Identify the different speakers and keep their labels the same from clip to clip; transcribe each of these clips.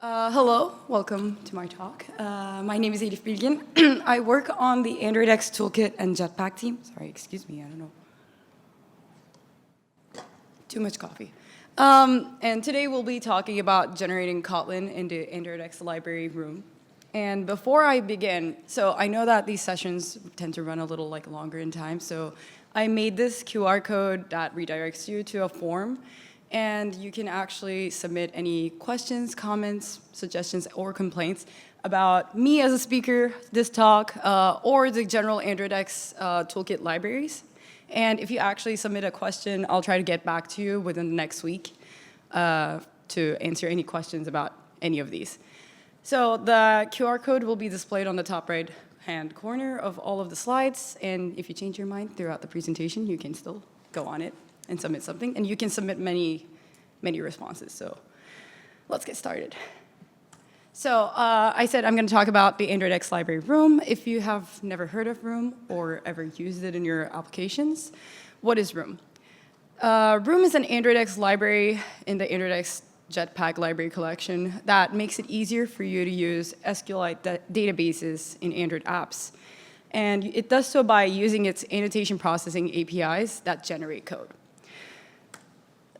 Speaker 1: Hello, welcome to my talk. My name is Elif Bilgin. I work on the Android X Toolkit and Jetpack team. Sorry, excuse me, I don't know. Too much coffee. And today we'll be talking about generating Kotlin in the Android X library room. And before I begin, so I know that these sessions tend to run a little longer in time, so I made this QR code that redirects you to a form. And you can actually submit any questions, comments, suggestions, or complaints about me as a speaker, this talk, or the general Android X Toolkit libraries. And if you actually submit a question, I'll try to get back to you within the next week to answer any questions about any of these. So the QR code will be displayed on the top right-hand corner of all of the slides. And if you change your mind throughout the presentation, you can still go on it and submit something, and you can submit many responses. So let's get started. So I said I'm going to talk about the Android X library Room. If you have never heard of Room or ever used it in your applications, what is Room? Room is an Android X library in the Android X Jetpack library collection that makes it easier for you to use SQLite databases in Android apps. And it does so by using its annotation processing APIs that generate code.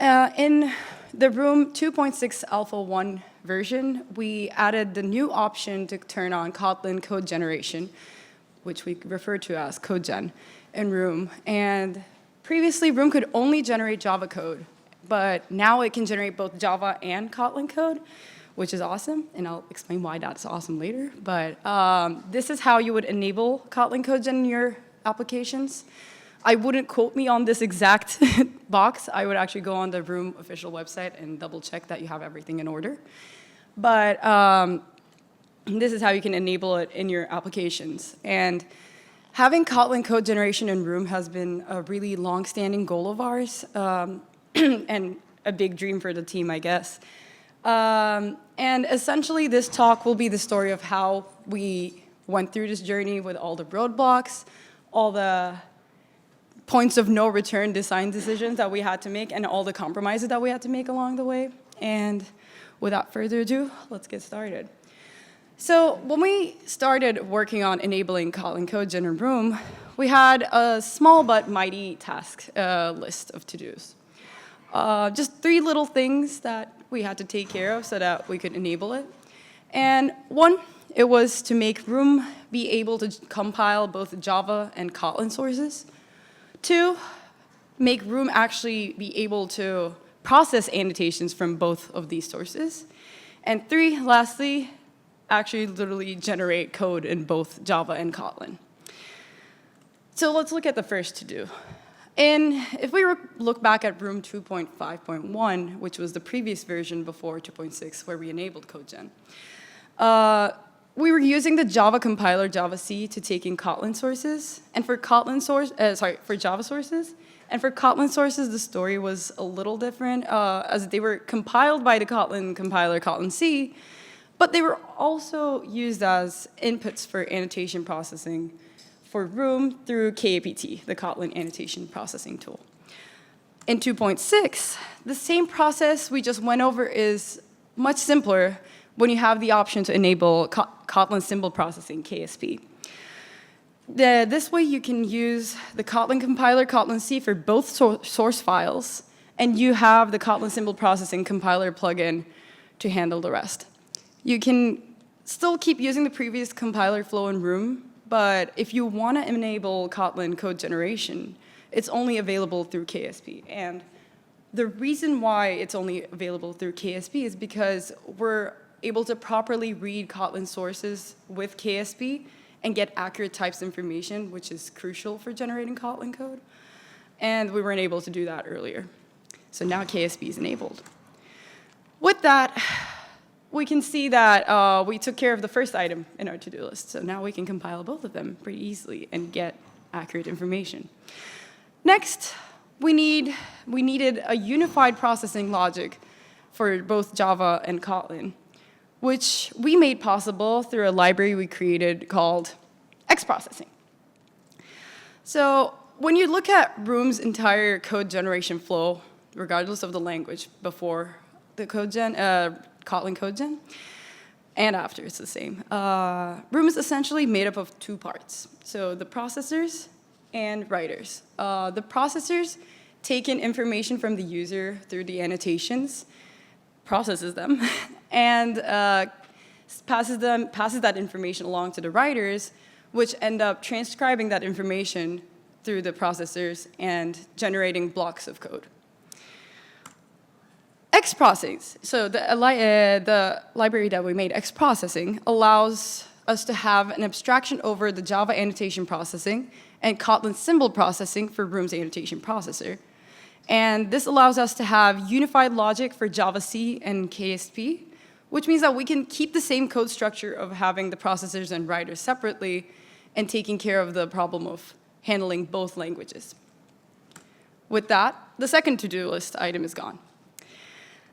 Speaker 1: In the Room 2.6 Alpha 1 version, we added the new option to turn on Kotlin code generation, which we refer to as CodeGen in Room. And previously, Room could only generate Java code, but now it can generate both Java and Kotlin code, which is awesome, and I'll explain why that's awesome later. But this is how you would enable Kotlin CodeGen in your applications. I wouldn't quote me on this exact box. I would actually go on the Room official website and double check that you have everything in order. But this is how you can enable it in your applications. And having Kotlin code generation in Room has been a really long-standing goal of ours and a big dream for the team, I guess. And essentially, this talk will be the story of how we went through this journey with all the roadblocks, all the points of no return design decisions that we had to make, and all the compromises that we had to make along the way. And without further ado, let's get started. So when we started working on enabling Kotlin CodeGen in Room, we had a small but mighty task list of to-dos. Just 3 little things that we had to take care of so that we could enable it. And one, it was to make Room be able to compile both Java and Kotlin sources. 2, make Room actually be able to process annotations from both of these sources. And 3, lastly, actually literally generate code in both Java and Kotlin. So let's look at the first to-do. And if we look back at Room 2.5.1, which was the previous version before 2.6, where we enabled CodeGen, we were using the Java compiler Java-C to take in Kotlin sources, and for for Java sources. And for Kotlin sources, the story was a little different, as they were compiled by the Kotlin compiler Kotlin-C, but they were also used as inputs for annotation processing for Room through KAPT, the Kotlin annotation processing tool. In 2.6, the same process we just went over is much simpler when you have the option to enable Kotlin symbol processing, KSP. This way you can use the Kotlin compiler, Kotlin-C, for both source files, and you have the Kotlin symbol processing compiler plugin to handle the rest. You can still keep using the previous compiler flow in Room, but if you want to enable Kotlin code generation, it's only available through KSP. And the reason why it's only available through KSP is because we're able to properly read Kotlin sources with KSP and get accurate types information, which is crucial for generating Kotlin code. And we weren't able to do that earlier. So now KSP is enabled. With that, we can see that we took care of the first item in our to-do list. So now we can compile both of them pretty easily and get accurate information. Next, we needed a unified processing logic for both Java and Kotlin, which we made possible through a library we created called XProcessing. So when you look at Room's entire code generation flow, regardless of the language before the Kotlin CodeGen, and after it's the same. Room is essentially made up of two parts. So the processors and writers. The processors take in information from the user through the annotations, processes them, and passes that information along to the writers, which end up transcribing that information through the processors and generating blocks of code. X-processing, so the library that we made, X-processing, allows us to have an abstraction over the Java annotation processing and Kotlin symbol processing for Room's annotation processor. And this allows us to have unified logic for Java-C and KSP, which means that we can keep the same code structure of having the processors and writers separately and taking care of the problem of handling both languages. With that, the second to-do list item is gone.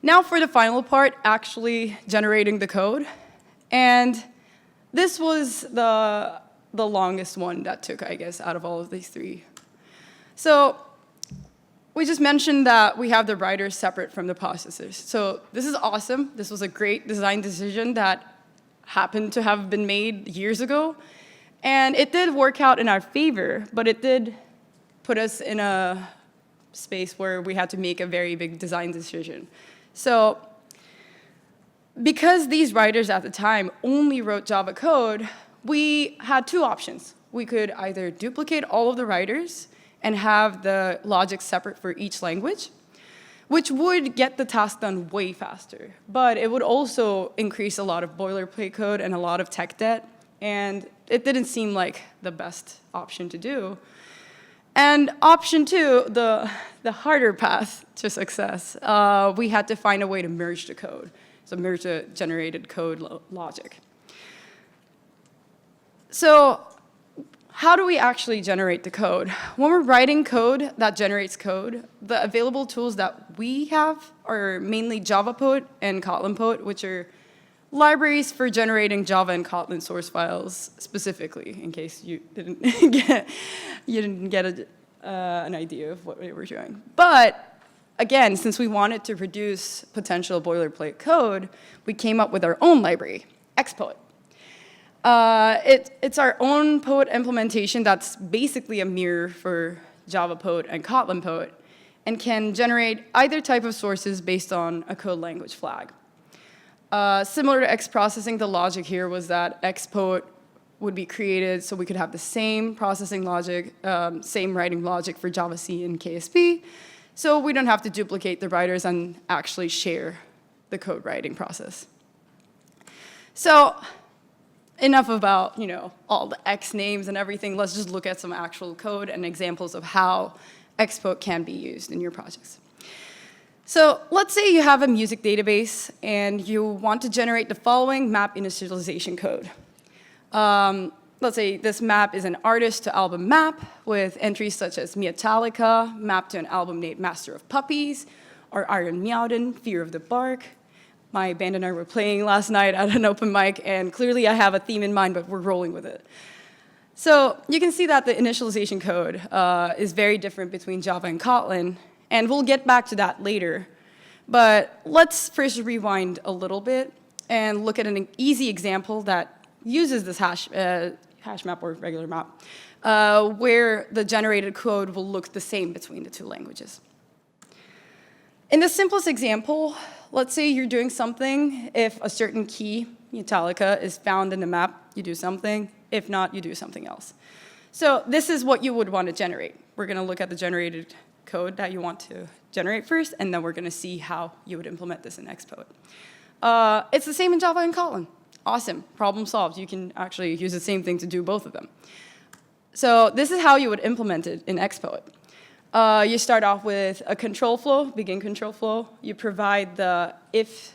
Speaker 1: Now for the final part, actually generating the code. And this was the longest one that took, I guess, out of all of these three. So we just mentioned that we have the writers separate from the processors. So this is awesome. This was a great design decision that happened to have been made years ago. And it did work out in our favor, but it did put us in a space where we had to make a very big design decision. So because these writers at the time only wrote Java code, we had two options. We could either duplicate all of the writers and have the logic separate for each language, which would get the task done way faster. But it would also increase a lot of boilerplate code and a lot of tech debt, and it didn't seem like the best option to do. And option two, the harder path to success, we had to find a way to merge the code, so merge the generated code logic. So how do we actually generate the code? When we're writing code that generates code, the available tools that we have are mainly JavaPoet and KotlinPoet, which are libraries for generating Java and Kotlin source files specifically, in case you didn't get an idea of what we were doing. But again, since we wanted to reduce potential boilerplate code, we came up with our own library, Xpoet. It's our own Poet implementation that's basically a mirror for JavaPoet and KotlinPoet, and can generate either type of sources based on a code language flag. Similar to X processing, the logic here was that Xpoet would be created so we could have the same processing logic, same writing logic for Java-C and KSP, so we don't have to duplicate the writers and actually share the code writing process. So enough about, all the X names and everything. Let's just look at some actual code and examples of how Xpoet can be used in your projects. So let's say you have a music database and you want to generate the following map initialization code. Let's say this map is an artist to album map with entries such as Metallica, mapped to an album named Master of Puppies, or Iron Maiden, Fear of the Bark. My band and I were playing last night at an open mic, and clearly I have a theme in mind, but we're rolling with it. So you can see that the initialization code is very different between Java and Kotlin, and we'll get back to that later. But let's first rewind a little bit and look at an easy example that uses this hash map or regular map, where the generated code will look the same between the two languages. In the simplest example, let's say you're doing something. If a certain key, Metallica, is found in the map, you do something. If not, you do something else. So this is what you would want to generate. We're going to look at the generated code that you want to generate first, and then we're going to see how you would implement this in Xpoet. It's the same in Java and Kotlin. Awesome, problem solved. You can actually use the same thing to do both of them. So this is how you would implement it in Xpoet. You start off with a control flow, begin control flow. You provide the if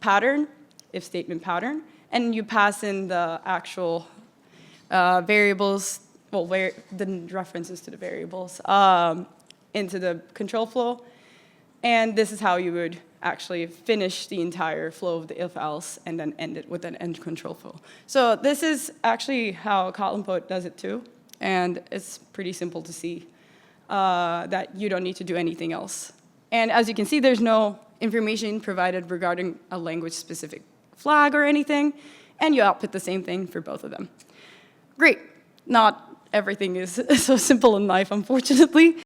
Speaker 1: pattern, if statement pattern, and you pass in the actual variables, well, the references to the variables into the control flow. And this is how you would actually finish the entire flow of the if-else and then end it with an end control flow. So this is actually how KotlinPoet does it too, and it's pretty simple to see that you don't need to do anything else. And as you can see, there's no information provided regarding a language-specific flag or anything, and you output the same thing for both of them. Great. Not everything is so simple in life, unfortunately.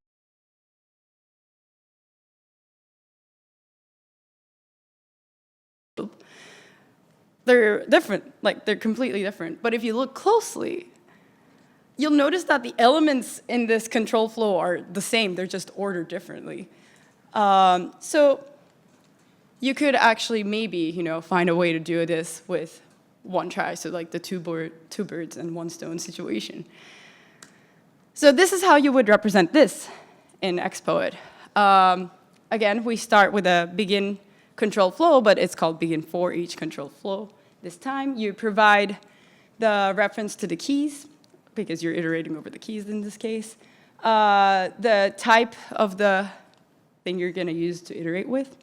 Speaker 1: They're different, like they're completely different. But if you look closely, you'll notice that the elements in this control flow are the same, they're just ordered differently. So you could actually maybe, find a way to do this with one try, so like the two birds and one stone situation. So this is how you would represent this in Xpoet. Again, we start with a begin control flow, but it's called begin for each control flow. This time, you provide the reference to the keys, because you're iterating over the keys in this case, the type of the thing you're going to use to iterate with,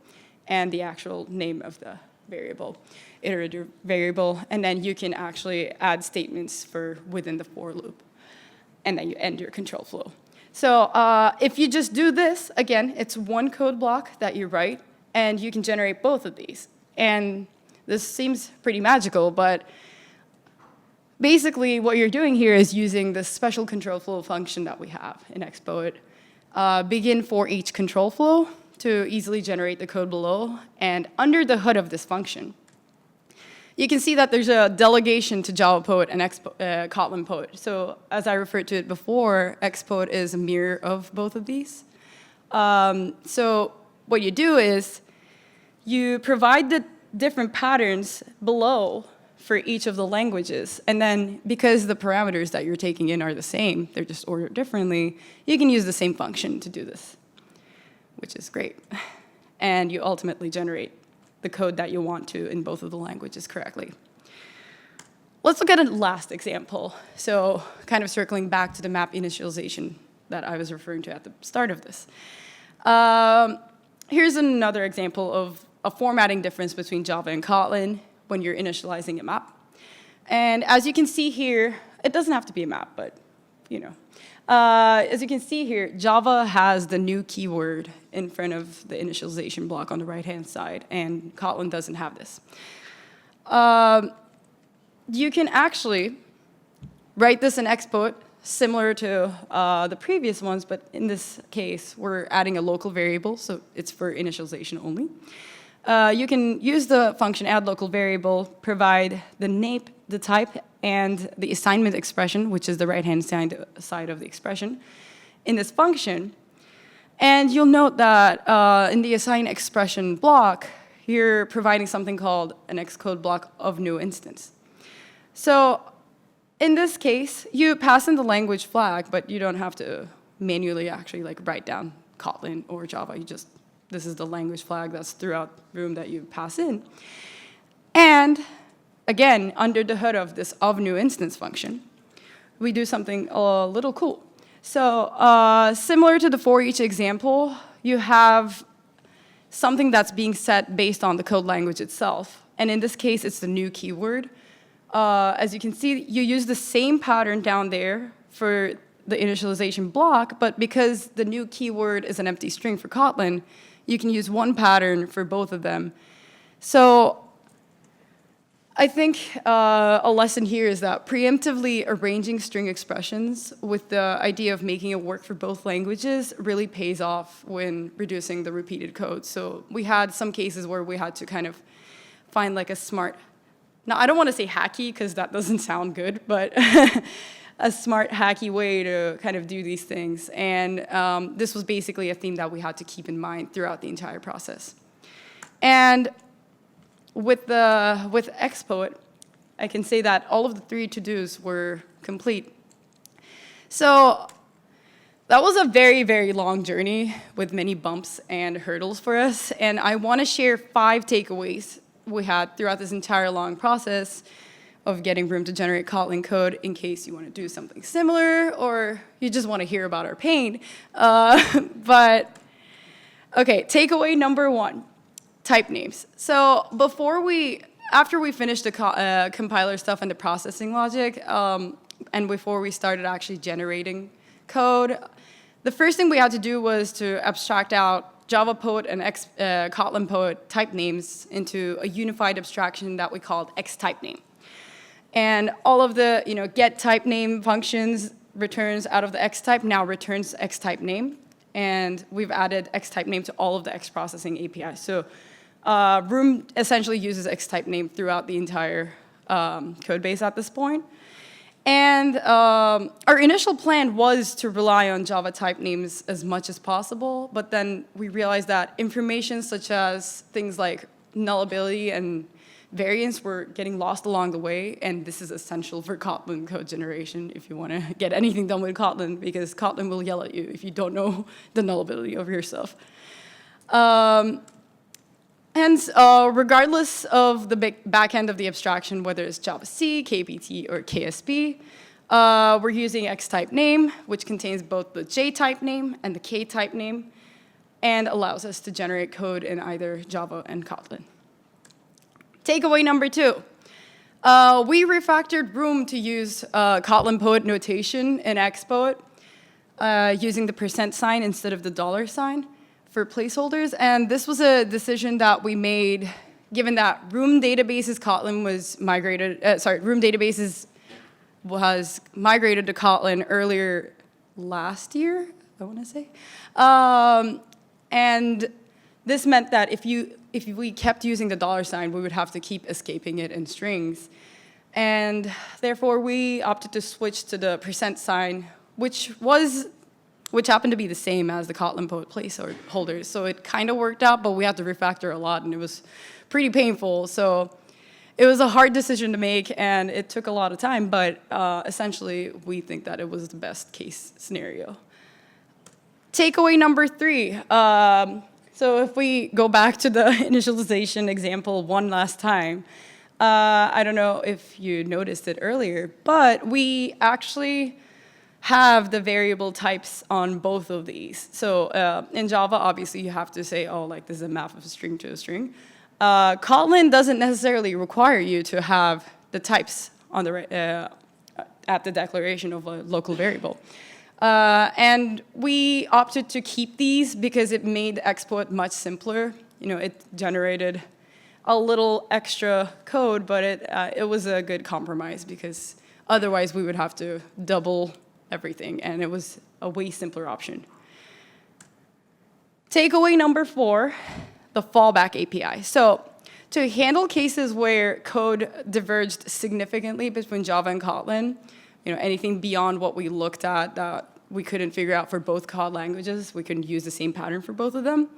Speaker 1: and the actual name of the variable, iterator variable, and then you can actually add statements for within the for loop, and then you end your control flow. So if you just do this, again, it's one code block that you write, and you can generate both of these. And this seems pretty magical, but basically what you're doing here is using this special control flow function that we have in Xpoet, begin for each control flow to easily generate the code below. And under the hood of this function, you can see that there's a delegation to Java Poet and Kotlin Poet. So as I referred to it before, Xpoet is a mirror of both of these. So what you do is you provide the different patterns below for each of the languages. And then because the parameters that you're taking in are the same, they're just ordered differently, you can use the same function to do this, which is great. And you ultimately generate the code that you want to in both of the languages correctly. Let's look at a last example. So kind of circling back to the map initialization that I was referring to at the start of this. Here's another example of a formatting difference between Java and Kotlin when you're initializing a map. And as you can see here, it doesn't have to be a map, but as you can see here, Java has the new keyword in front of the initialization block on the right-hand side, and Kotlin doesn't have this. You can actually write this in Xpoet similar to the previous ones, but in this case, we're adding a local variable, so it's for initialization only. You can use the function add local variable, provide the name, the type, and the assignment expression, which is the right-hand side of the expression, in this function. And you'll note that in the assign expression block, you're providing something called an Xcode block of new instance. So in this case, you pass in the language flag, but you don't have to manually actually write down Kotlin or Java. This is the language flag that's throughout the room that you pass in. And again, under the hood of this of new instance function, we do something a little cool. So similar to the for each example, you have something that's being set based on the code language itself. And in this case, it's the new keyword. As you can see, you use the same pattern down there for the initialization block, but because the new keyword is an empty string for Kotlin, you can use one pattern for both of them. So I think a lesson here is that preemptively arranging string expressions with the idea of making it work for both languages really pays off when reducing the repeated code. So we had some cases where we had to kind of find a smart, now I don't want to say hacky because that doesn't sound good, but a smart, hacky way to kind of do these things. And this was basically a theme that we had to keep in mind throughout the entire process. And with Xpoet, I can say that all of the 3 to-dos were complete. So that was a very, very long journey with many bumps and hurdles for us. And I want to share 5 takeaways we had throughout this entire long process of getting Room to generate Kotlin code in case you want to do something similar or you just want to hear about our pain. But, okay, takeaway number 1, type names. So after we finished the compiler stuff and the processing logic, and before we started actually generating code, the first thing we had to do was to abstract out Java Poet and Kotlin Poet type names into a unified abstraction that we called xTypeName. And all of the get type name functions returns out of the xtype now returns xTypeName. And we've added xTypeName to all of the X processing APIs. So Room essentially uses xTypeName throughout the entire code base at this point. And our initial plan was to rely on Java type names as much as possible, but then we realized that information such as things like nullability and variants were getting lost along the way, and this is essential for Kotlin code generation if you want to get anything done with Kotlin, because Kotlin will yell at you if you don't know the nullability of your stuff. Hence, regardless of the back end of the abstraction, whether it's Java-C, KPT, or KSP, we're using xTypeName, which contains both the J-type name and the K-type name, and allows us to generate code in either Java and Kotlin. Takeaway number 2. We refactored Room to use Kotlin Poet notation in Xpoet, using the % instead of the $sign for placeholders. And this was a decision that we made given that Room databases Kotlin was migrated, Room databases was migrated to Kotlin earlier last year, I want to say. And this meant that if we kept using the $sign, we would have to keep escaping it in strings. And therefore, we opted to switch to the %, which happened to be the same as the Kotlin Poet placeholders. So it kind of worked out, but we had to refactor a lot, and it was pretty painful. So it was a hard decision to make, and it took a lot of time, but essentially, we think that it was the best case scenario. Takeaway number 3. So if we go back to the initialization example one last time, I don't know if you noticed it earlier, but we actually have the variable types on both of these. So in Java, obviously, you have to say, oh, like this is a map of a string to a string. Kotlin doesn't necessarily require you to have the types on the at the declaration of a local variable. And we opted to keep these because it made the export much simpler. It generated a little extra code, but it was a good compromise because otherwise we would have to double everything, and it was a way simpler option. Takeaway number 4, the fallback API. So to handle cases where code diverged significantly between Java and Kotlin, anything beyond what we looked at that we couldn't figure out for both code languages, we couldn't use the same pattern for both of them.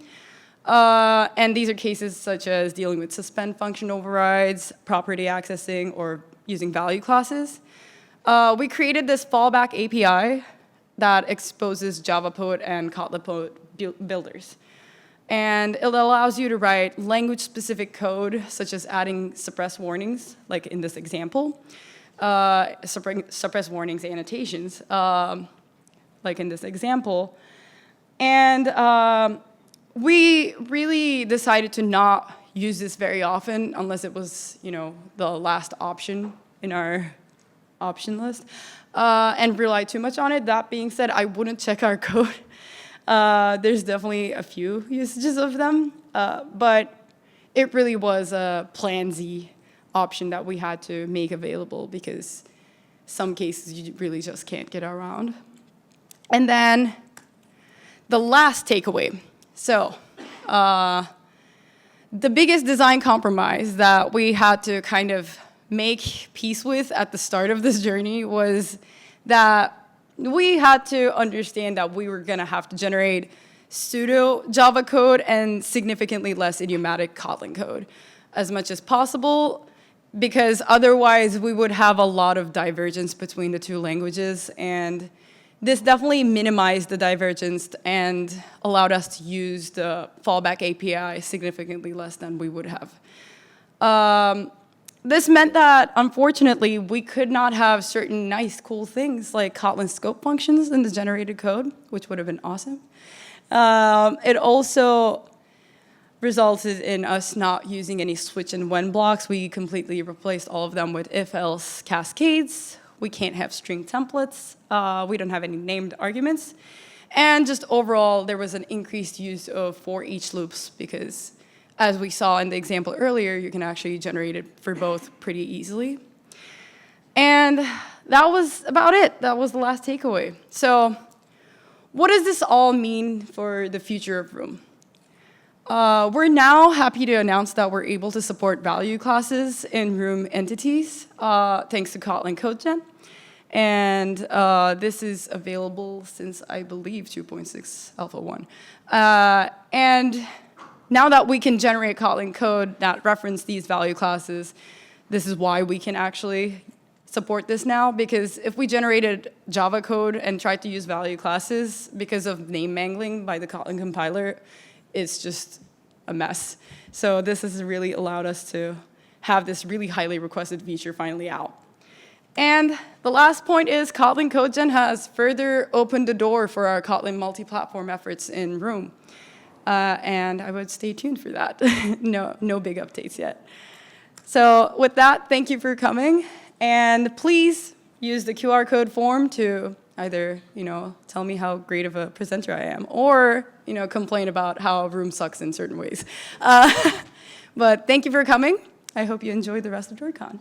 Speaker 1: And these are cases such as dealing with suspend function overrides, property accessing, or using value classes. We created this fallback API that exposes Java Poet and Kotlin Poet builders. And it allows you to write language-specific code, such as adding suppress warnings, like in this example, suppress warnings annotations, like in this example. And we really decided to not use this very often unless it was, the last option in our option list, and rely too much on it. That being said, I wouldn't check our code. There's definitely a few usages of them, but it really was a plan Z option that we had to make available because some cases you really just can't get around. And then the last takeaway. So the biggest design compromise that we had to kind of make peace with at the start of this journey was that we had to understand that we were going to have to generate pseudo Java code and significantly less idiomatic Kotlin code as much as possible, because otherwise we would have a lot of divergence between the two languages, and this definitely minimized the divergence and allowed us to use the fallback API significantly less than we would have. This meant that, unfortunately, we could not have certain nice, cool things like Kotlin scope functions in the generated code, which would have been awesome. It also resulted in us not using any switch and when blocks. We completely replaced all of them with if-else cascades. We can't have string templates. We don't have any named arguments. And just overall, there was an increased use of for each loops because, as we saw in the example earlier, you can actually generate it for both pretty easily. And that was about it. That was the last takeaway. So what does this all mean for the future of Room? We're now happy to announce that we're able to support value classes in Room entities, thanks to Kotlin CodeGen. And this is available since, I believe, 2.6 Alpha 1. And now that we can generate Kotlin code that reference these value classes, this is why we can actually support this now, because if we generated Java code and tried to use value classes because of name mangling by the Kotlin compiler, it's just a mess. So this has really allowed us to have this really highly requested feature finally out. And the last point is Kotlin CodeGen has further opened the door for our Kotlin multi-platform efforts in Room. And I would stay tuned for that. No big updates yet. So with that, thank you for coming. And please use the QR code form to either tell me how great of a presenter I am or complain about how Room sucks in certain ways. But thank you for coming. I hope you enjoy the rest of DroidCon.